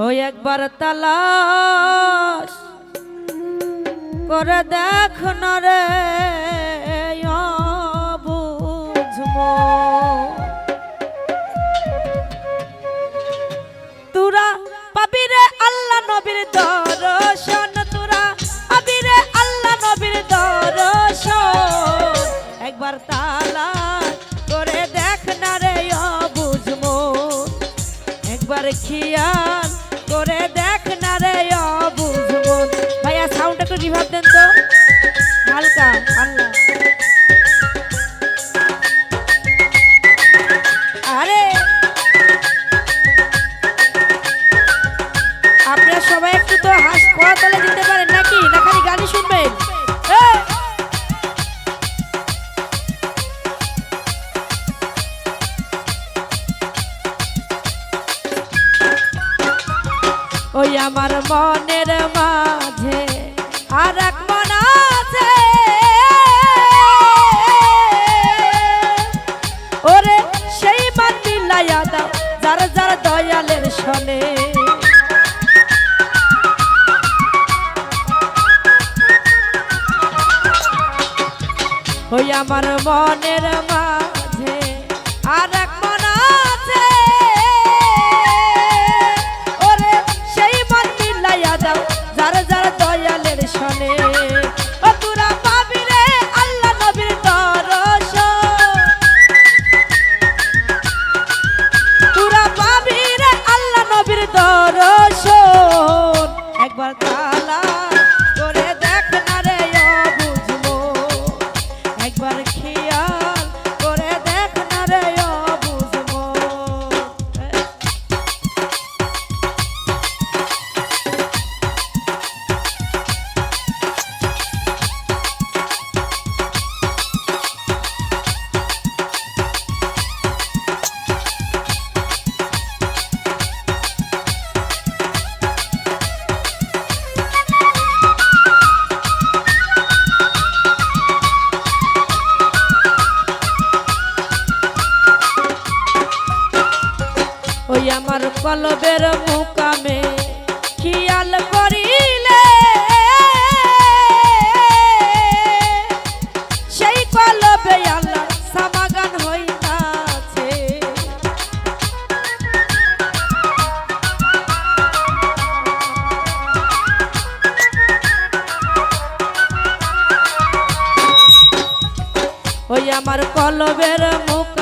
ওই একবার তালাশ করে দেখ না রে বুঝমো তোরা পাবি রে আল্লাহ নবীর দর্শন, তোরা পাবি রে আল্লাহ নবীর দর্শন। একবার তালাশ করে দেখ না রে বুঝমো, একবার খেয়াল করে দেখ না রে বুঝমো। ভাইয়া সাউন্ড একটু রিভার্ব দেন তো হালকা। আল্লাহ আরে আপনারা সবাই একটু তো হাস করতালে দিতে পারেন নাকি, না খালি গানই শুনবেন? ওই আমার মনের মাঝে আর এক মন আছে, ওরে সেই মন মিলাইয়া দাও যার যার দয়ালের সনে। ওই আমার মনের মাঝে আর এক মন আছে, ওরে সেই মন মিলাইয়া দাও যার যার দয়ালের সনে। ও তোরা পাবি রে আল্লাহ নবীর দর্শন, তোরা পাবি রে আল্লাহ নবীর দর্শন। একবার তালাশ করে দেখ না রে বুঝবো, একবার খেয়াল করে দেখ না রে বুঝবো। ওই আমার কলবের মুকামে খেয়াল করিলে সেই কলবে আল্লাহ সমাগান হইতাছে। ওই আমার কলবের মুখ